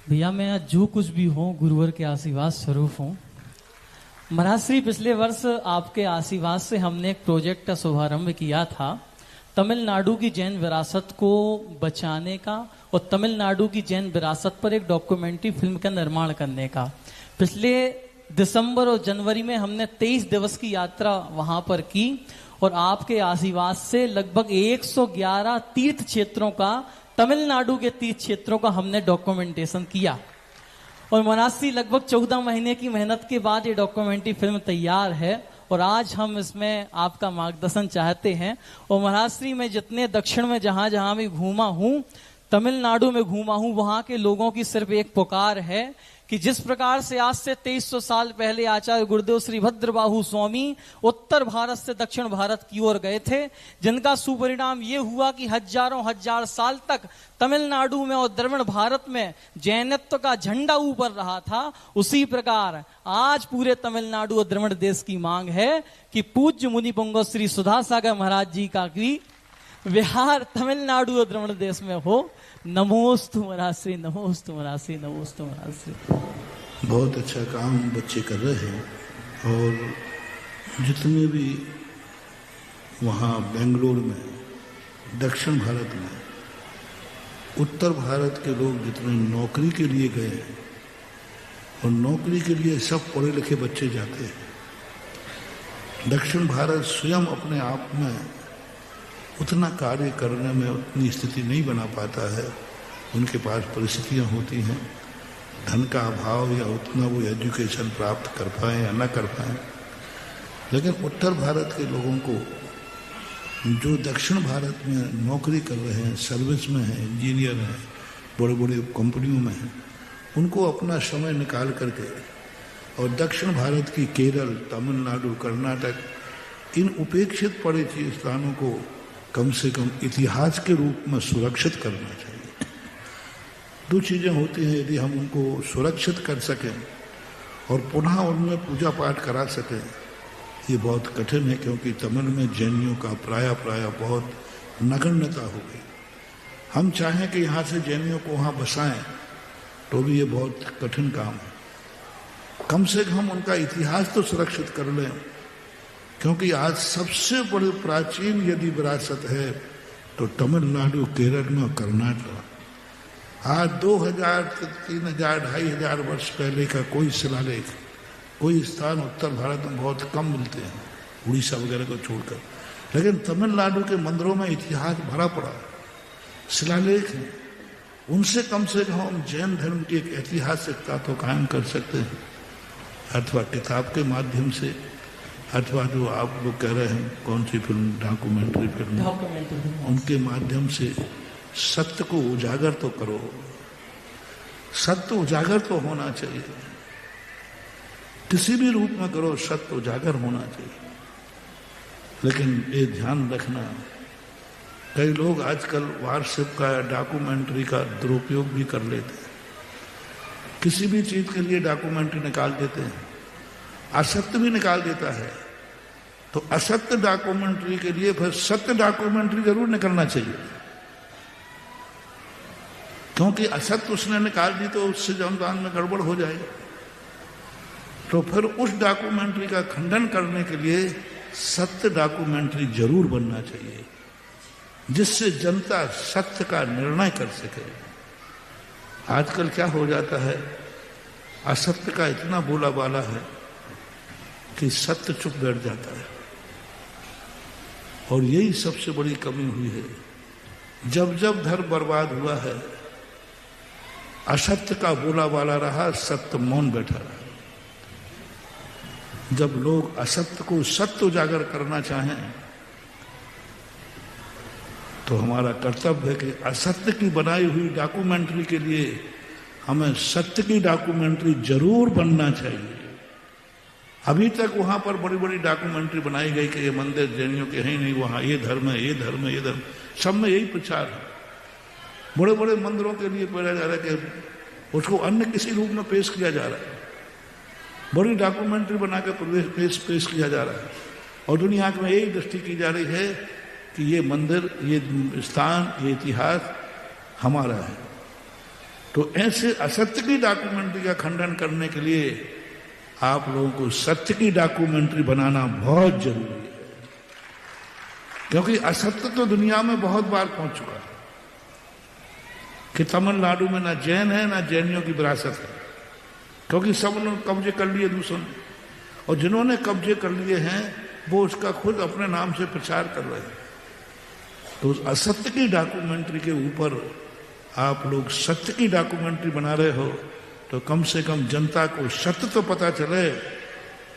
भैया मैं आज जो कुछ भी हूँ गुरुवर के आशीर्वाद स्वरूप हूँ। महाराज श्री पिछले वर्ष आपके आशीर्वाद से हमने एक प्रोजेक्ट का शुभारंभ किया था, तमिलनाडु की जैन विरासत को बचाने का और तमिलनाडु की जैन विरासत पर एक डॉक्यूमेंट्री फिल्म का निर्माण करने का। पिछले दिसंबर और जनवरी में हमने 23 दिवस की यात्रा वहां पर की और आपके आशीर्वाद से लगभग 111 तीर्थ क्षेत्रों का, तमिलनाडु के तीर्थ क्षेत्रों का हमने डॉक्यूमेंटेशन किया। और महाराज श्री लगभग 14 महीने की मेहनत के बाद ये डॉक्यूमेंट्री फिल्म तैयार है और आज हम इसमें आपका मार्गदर्शन चाहते हैं। और महाराज श्री मैं जितने दक्षिण में जहां जहां भी घूमा हूं, तमिलनाडु में घूमा हूं, वहां के लोगों की सिर्फ एक पुकार है कि जिस प्रकार से आज से 2300 साल पहले आचार्य गुरुदेव श्री भद्रबाहु स्वामी उत्तर भारत से दक्षिण भारत की ओर गए थे, जिनका सुपरिणाम ये हुआ कि हजारों हजार साल तक तमिलनाडु में और दक्षिण भारत में जैनत्व का झंडा ऊपर रहा था। उसी प्रकार आज पूरे तमिलनाडु और द्रविड़ देश की मांग है कि पूज्य मुनि पुंगव श्री सुधासागर महाराज जी का भी विहार तमिलनाडु और द्रविड़ देश में हो। नमोस्तु महाराज श्री, नमोस्तु महाराज श्री, नमोस्तु महाराज श्री। बहुत अच्छा काम बच्चे कर रहे हैं और जितने भी वहाँ बेंगलोर में, दक्षिण भारत में, उत्तर भारत के लोग जितने नौकरी के लिए गए हैं और नौकरी के लिए सब पढ़े लिखे बच्चे जाते हैं। दक्षिण भारत स्वयं अपने आप में उतना कार्य करने में उतनी स्थिति नहीं बना पाता है, उनके पास परिस्थितियां होती हैं, धन का अभाव या उतना वो एजुकेशन प्राप्त कर पाए या न कर पाए। लेकिन उत्तर भारत के लोगों को जो दक्षिण भारत में नौकरी कर रहे हैं, सर्विस में हैं, इंजीनियर हैं, बड़े बड़े कंपनियों में हैं, उनको अपना समय निकाल करके और दक्षिण भारत की केरल, तमिलनाडु, कर्नाटक, इन उपेक्षित पड़े स्थानों को कम से कम इतिहास के रूप में सुरक्षित करना चाहिए। दो चीज़ें होती हैं, यदि हम उनको सुरक्षित कर सकें और पुनः उनमें पूजा पाठ करा सकें, ये बहुत कठिन है, क्योंकि तमिल में जैनियों का प्राय बहुत नगण्यता हो गई। हम चाहें कि यहाँ से जैनियों को वहाँ बसाएं तो भी ये बहुत कठिन काम है। कम से कम उनका इतिहास तो सुरक्षित कर लें, क्योंकि आज सबसे बड़ी प्राचीन यदि विरासत है तो तमिलनाडु, केरल में और कर्नाटक। आज 2000, 3000, 2500 वर्ष पहले का कोई शिलालेख, कोई स्थान उत्तर भारत में बहुत कम मिलते हैं, उड़ीसा वगैरह को छोड़कर। लेकिन तमिलनाडु के मंदिरों में इतिहास भरा पड़ा, शिलालेख है। उनसे कम से कम हम जैन धर्म की एक ऐतिहासिकता तो कायम कर सकते हैं, अथवा किताब के माध्यम से, अथवा जो आप लोग कह रहे हैं कौन सी फिल्म, डॉक्यूमेंट्री फिल्म, उनके माध्यम से सत्य को उजागर तो करो। सत्य उजागर तो होना चाहिए, किसी भी रूप में करो, सत्य उजागर होना चाहिए। लेकिन ये ध्यान रखना, कई लोग आजकल वार्शिप का, डॉक्यूमेंट्री का दुरुपयोग भी कर लेते हैं। किसी भी चीज के लिए डॉक्यूमेंट्री निकाल देते हैं, असत्य भी निकाल देता है। तो असत्य डॉक्यूमेंट्री के लिए फिर सत्य डॉक्यूमेंट्री जरूर निकलना चाहिए, क्योंकि असत्य उसने निकाल दी तो उससे जनदान में गड़बड़ हो जाएगी। तो फिर उस डॉक्यूमेंट्री का खंडन करने के लिए सत्य डॉक्यूमेंट्री जरूर बनना चाहिए, जिससे जनता सत्य का निर्णय कर सके। आजकल क्या हो जाता है, असत्य का इतना बोला बाला है कि सत्य चुप बैठ जाता है। और यही सबसे बड़ी कमी हुई है। जब जब धर्म बर्बाद हुआ है, असत्य का बोला बाला रहा, सत्य मौन बैठा रहा। जब लोग असत्य को सत्य उजागर करना चाहें तो हमारा कर्तव्य है कि असत्य की बनाई हुई डॉक्यूमेंट्री के लिए हमें सत्य की डॉक्यूमेंट्री जरूर बनना चाहिए। अभी तक वहां पर बड़ी बड़ी डॉक्यूमेंट्री बनाई गई कि ये मंदिर जैनियों के हैं नहीं, वहां ये धर्म है, ये धर्म है, ये धर्म, सब में यही प्रचार है। बड़े बड़े मंदिरों के लिए बोला जा रहा है कि उसको अन्य किसी रूप में पेश किया जा रहा है, बड़ी डॉक्यूमेंट्री बनाकर पेश किया जा रहा है। और दुनिया में यही दृष्टि की जा रही है कि ये मंदिर, ये स्थान, ये इतिहास हमारा है। तो ऐसे असत्य की डॉक्यूमेंट्री का खंडन करने के लिए आप लोगों को सत्य की डॉक्यूमेंट्री बनाना बहुत जरूरी है, क्योंकि असत्य तो दुनिया में बहुत बार पहुंच चुका है कि तमिलनाडु में ना जैन है ना जैनियों की विरासत है, क्योंकि सब उन्होंने कब्जे कर लिए दूसरों ने, और जिन्होंने कब्जे कर लिए हैं वो उसका खुद अपने नाम से प्रचार कर रहे हैं। तो उस असत्य की डॉक्यूमेंट्री के ऊपर आप लोग सत्य की डॉक्यूमेंट्री बना रहे हो, तो कम से कम जनता को सत्य तो पता चले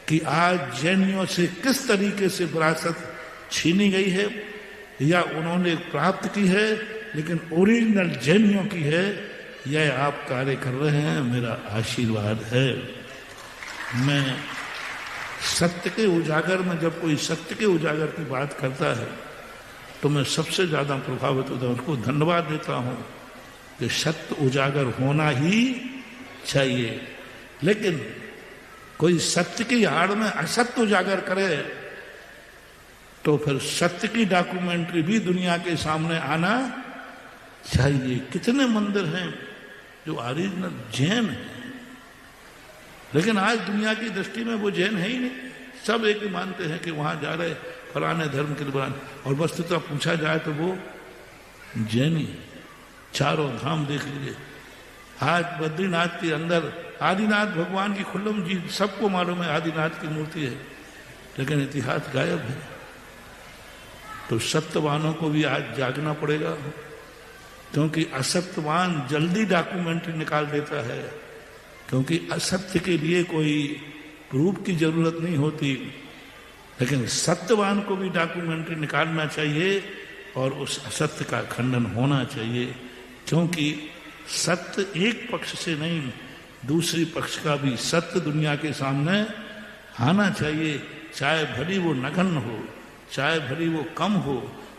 कि आज जैनियों से किस तरीके से विरासत छीनी गई है या उन्होंने प्राप्त की है, लेकिन ओरिजिनल जैनियों की है। यह आप कार्य कर रहे हैं, मेरा आशीर्वाद है। मैं सत्य के उजागर में, जब कोई सत्य के उजागर की बात करता है तो मैं सबसे ज्यादा प्रभावित होता हूं, उसको धन्यवाद देता हूं कि सत्य उजागर होना ही चाहिए। लेकिन कोई सत्य की आड़ में असत्य उजागर करे तो फिर सत्य की डॉक्यूमेंट्री भी दुनिया के सामने आना चाहिए। कितने मंदिर हैं जो ओरिजिनल जैन है, लेकिन आज दुनिया की दृष्टि में वो जैन है ही नहीं। सब एक ही मानते हैं कि वहां जा रहे फलाने धर्म के लिए, और वस्तुतः पूछा जाए तो वो जैन ही। चारों धाम देख लीजिए, आज बद्रीनाथ के अंदर आदिनाथ भगवान की खुल्लम जी, सबको मालूम है आदिनाथ की मूर्ति है, लेकिन इतिहास गायब है। तो सत्यवानों को भी आज जागना पड़ेगा, क्योंकि असत्यवान जल्दी डॉक्यूमेंट्री निकाल देता है, क्योंकि असत्य के लिए कोई प्रूफ की जरूरत नहीं होती, लेकिन सत्यवान को भी डॉक्यूमेंट्री निकालना चाहिए और उस असत्य का खंडन होना चाहिए, क्योंकि सत्य एक पक्ष से नहीं, दूसरी पक्ष का भी सत्य दुनिया के सामने आना चाहिए, चाहे भली वो नगण्य हो, चाहे भली वो कम हो,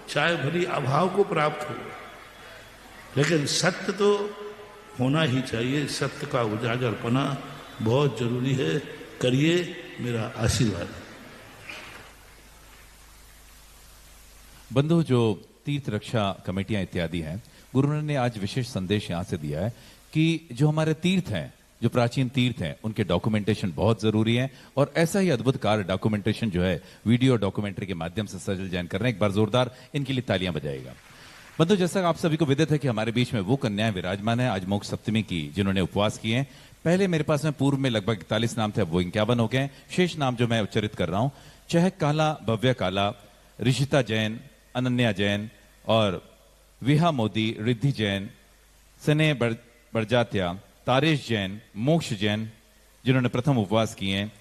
चाहे भली अभाव को प्राप्त हो, लेकिन सत्य तो होना ही चाहिए। सत्य का उजागरपना बहुत जरूरी है। करिए, मेरा आशीर्वाद। बंधु, जो तीर्थ रक्षा कमेटियां इत्यादि हैं, गुरु ने आज विशेष संदेश यहां से दिया है कि जो हमारे तीर्थ हैं, जो प्राचीन तीर्थ हैं, उनके डॉक्यूमेंटेशन बहुत जरूरी है, और ऐसा ही अद्भुत कार्य डॉक्यूमेंटेशन जो है वीडियो डॉक्यूमेंट्री के माध्यम से सजल जैन कर रहे हैं। एक बार जोरदार इनके लिए तालियां बजाएगा। बंधु, जैसा आप सभी को विदित है कि हमारे बीच में वो कन्याएं विराजमान है आज मोक्ष सप्तमी की, जिन्होंने उपवास किए हैं। पहले मेरे पास में पूर्व में लगभग 41 नाम थे, अब वो 51 हो गए। शेष नाम जो मैं उच्चरित कर रहा हूं: चहक काला, भव्य काला, ऋषिता जैन, अनन्या जैन और विहा मोदी, रिद्धि जैन, स्नेह बरजात्या, तारेश जैन, मोक्ष जैन, जिन्होंने प्रथम उपवास किए हैं।